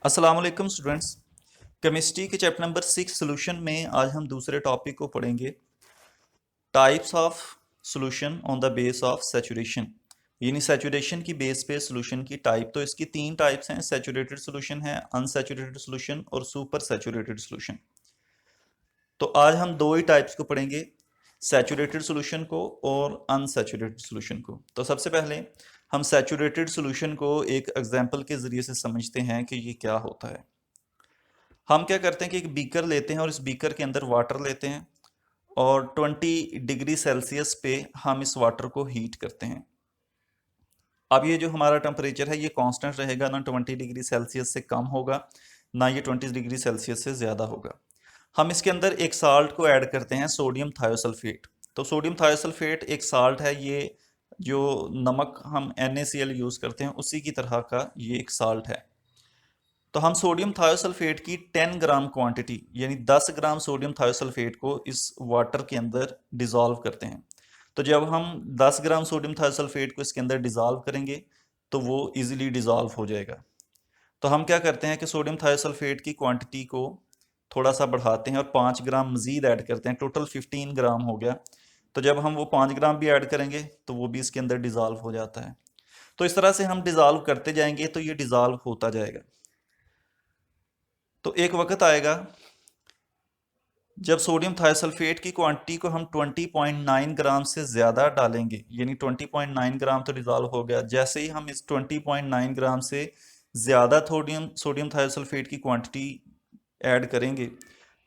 अस्सलाम वालेकुम students. Chemistry के चैप्टर नंबर 6 सोल्यूशन में आज हम दूसरे टॉपिक को पढ़ेंगे, types of solution on the base of saturation. यानी सैचुरेशन की बेस पे सोल्यूशन की टाइप। तो इसकी तीन टाइप्स हैं, सैचुरेटेड सोल्यूशन है, अनसैचुरेटेड सोल्यूशन और सुपर सैचुरेटेड सोल्यूशन। तो आज हम दो ही टाइप्स को पढ़ेंगे, सैचुरेटेड सोल्यूशन को और अनसैचुरेटेड सोल्यूशन को। तो सबसे पहले हम सैचुरेटेड सोल्यूशन को एक एग्जांपल के ज़रिए से समझते हैं कि ये क्या होता है। हम क्या करते हैं कि एक बीकर लेते हैं और इस बीकर के अंदर वाटर लेते हैं और 20 डिग्री सेल्सियस पे हम इस वाटर को हीट करते हैं। अब ये जो हमारा टेम्परेचर है ये कांस्टेंट रहेगा, ना 20 डिग्री सेल्सियस से कम होगा ना ये 20 डिग्री सेल्सियस से ज़्यादा होगा। हम इसके अंदर एक साल्ट को ऐड करते हैं, सोडियम थायोसल्फेट। तो सोडियम थायोसल्फेट एक साल्ट है, ये जो नमक हम NaCl यूज़ करते हैं उसी की तरह का ये एक साल्ट है। तो हम सोडियम थायोसल्फेट की 10 ग्राम क्वांटिटी यानी 10 ग्राम सोडियम थायोसल्फेट को इस वाटर के अंदर डिज़ोल्व करते हैं। तो जब हम 10 ग्राम सोडियम थायोसल्फेट को इसके अंदर डिज़ोल्व करेंगे तो वो इजीली डिज़ोल्व हो जाएगा। तो हम क्या करते हैं कि सोडियम थायोसल्फेट की क्वांटिटी को थोड़ा सा बढ़ाते हैं और 5 ग्राम मज़ीद ऐड करते हैं, टोटल 15 ग्राम हो गया। तो जब हम वो 5 ग्राम भी ऐड करेंगे तो वो भी इसके अंदर डिज़ोल्व हो जाता है। तो इस तरह से हम डिज़ोल्व करते जाएंगे तो ये डिज़ोल्व होता जाएगा। तो एक वक्त आएगा जब सोडियम थायोसल्फेट की क्वांटिटी को हम 20.9 ग्राम से ज़्यादा डालेंगे, यानी 20.9 ग्राम तो डिज़ोल्व हो गया। जैसे ही हम इस 20.9 ग्राम से ज़्यादा सोडियम थायोसल्फेट की क्वांटिटी ऐड करेंगे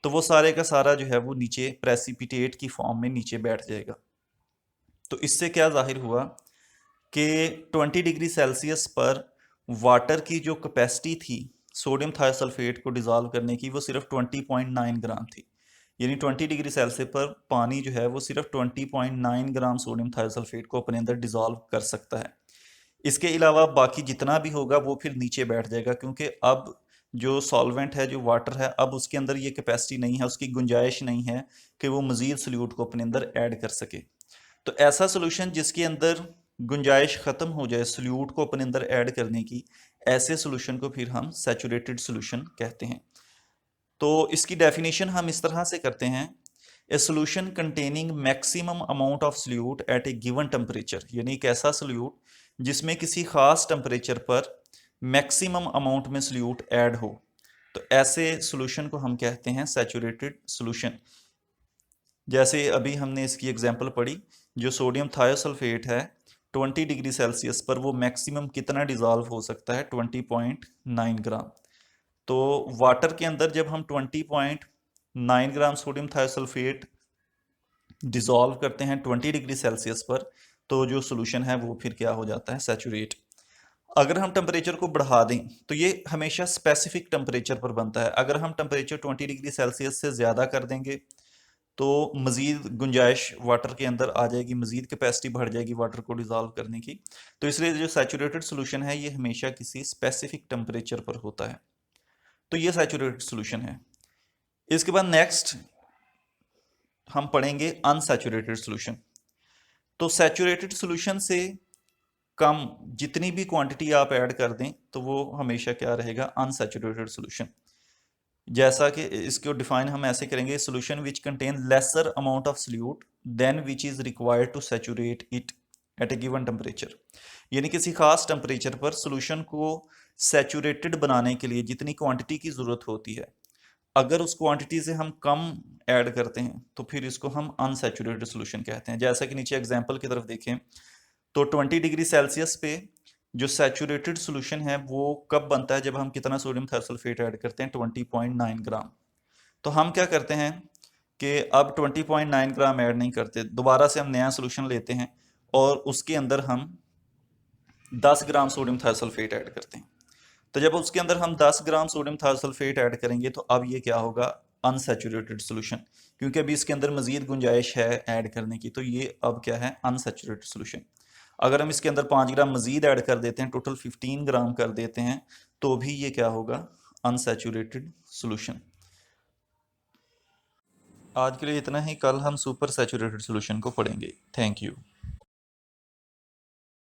तो वो सारे का सारा जो है वो नीचे प्रेसिपिटेट की फॉर्म में नीचे बैठ जाएगा। तो इससे क्या जाहिर हुआ कि 20 डिग्री सेल्सियस पर वाटर की जो कैपेसिटी थी सोडियम थायोसल्फेट को डिज़ोल्व करने की वो सिर्फ 20.9 ग्राम थी। यानी 20 डिग्री सेल्सियस पर पानी जो है वो सिर्फ 20.9 ग्राम सोडियम थायोसल्फेट को अपने अंदर डिज़ोल्व कर सकता है। इसके अलावा बाकी जितना भी होगा वो फिर नीचे बैठ जाएगा, क्योंकि अब जो सॉल्वेंट है, जो वाटर है, अब उसके अंदर ये कैपेसिटी नहीं है, उसकी गुंजाइश नहीं है कि वो मज़ीद सोल्यूट को अपने अंदर ऐड कर सके। तो ऐसा सोल्यूशन जिसके अंदर गुंजाइश ख़त्म हो जाए सोल्यूट को अपने अंदर ऐड करने की, ऐसे सोल्यूशन को फिर हम सैचुरेटेड सोल्यूशन कहते हैं। तो इसकी डेफिनेशन हम इस तरह से करते हैं, a solution containing maximum amount of solute at a given temperature. यानी एक ऐसा सोल्यूट जिसमें किसी खास टेम्परेचर पर मैक्सिमम अमाउंट में सोल्यूट ऐड हो, तो ऐसे सोल्यूशन को हम कहते हैं सैचुरेटेड सोल्यूशन। जैसे अभी हमने इसकी एग्जांपल पढ़ी, जो सोडियम थायोसल्फेट है 20 डिग्री सेल्सियस पर वो मैक्सिमम कितना डिज़ोल्व हो सकता है, 20.9 ग्राम। तो वाटर के अंदर जब हम 20.9 ग्राम सोडियम थायोसल्फेट डिज़ोल्व करते हैं 20 डिग्री सेल्सियस पर, तो जो सोल्यूशन है वो फिर क्या हो जाता है, सैचुरेट। अगर हम टेम्परेचर को बढ़ा दें तो ये हमेशा स्पेसिफिक टेम्परेचर पर बनता है। अगर हम टेम्परेचर 20 डिग्री सेल्सियस से ज़्यादा कर देंगे तो मज़ीद गुंजाइश वाटर के अंदर आ जाएगी, मज़ीद कैपेसिटी बढ़ जाएगी वाटर को डिज़ोल्व करने की। तो इसलिए जो सैचुरेटेड सोल्यूशन है ये हमेशा किसी स्पेसिफिक टेम्परेचर पर होता है। तो ये सैचुरेटेड सोल्यूशन है। इसके बाद नेक्स्ट हम पढ़ेंगे अनसैचुरेटेड सोल्यूशन। तो सैचुरेटेड सोल्यूशन से कम जितनी भी क्वांटिटी आप ऐड कर दें तो वो हमेशा क्या रहेगा, अनसैचुरेटेड सोल्यूशन। जैसा कि इसको डिफाइन हम ऐसे करेंगे, solution which contain lesser amount of solute than which is required to saturate it at a given temperature. यानी किसी खास टेम्परेचर पर सोल्यूशन को सैचुरेटेड बनाने के लिए जितनी क्वांटिटी की ज़रूरत होती है, अगर उस क्वांटिटी से हम कम ऐड करते हैं तो फिर इसको हम अनसैचुरेटेड सोल्यूशन कहते हैं। जैसा कि नीचे एग्जांपल की तरफ देखें तो 20 डिग्री सेल्सियस पे जो सैचुरेटेड सोल्यूशन है वो कब बनता है, जब हम कितना सोडियम थायोसल्फेट ऐड करते हैं, 20.9 ग्राम। तो हम क्या करते हैं कि अब 20.9 ग्राम ऐड नहीं करते, दोबारा से हम नया सोल्यूशन लेते हैं और उसके अंदर हम 10 ग्राम सोडियम थायोसल्फेट ऐड करते हैं। तो जब उसके अंदर हम 10 ग्राम सोडियम थायोसल्फेट ऐड करेंगे तो अब ये क्या होगा, अनसैचुरेटेड सोल्यूशन, क्योंकि अभी इसके अंदर मजीद गुंजाइश है ऐड करने की। तो ये अब क्या है, अनसैचुरेटेड सोल्यूशन। अगर हम इसके अंदर 5 ग्राम मजीद ऐड कर देते हैं, टोटल 15 ग्राम कर देते हैं, तो भी ये क्या होगा, अनसैचुरेटेड सोल्यूशन। आज के लिए इतना ही, कल हम सुपर सैचुरेटेड सोल्यूशन को पढ़ेंगे। Thank you.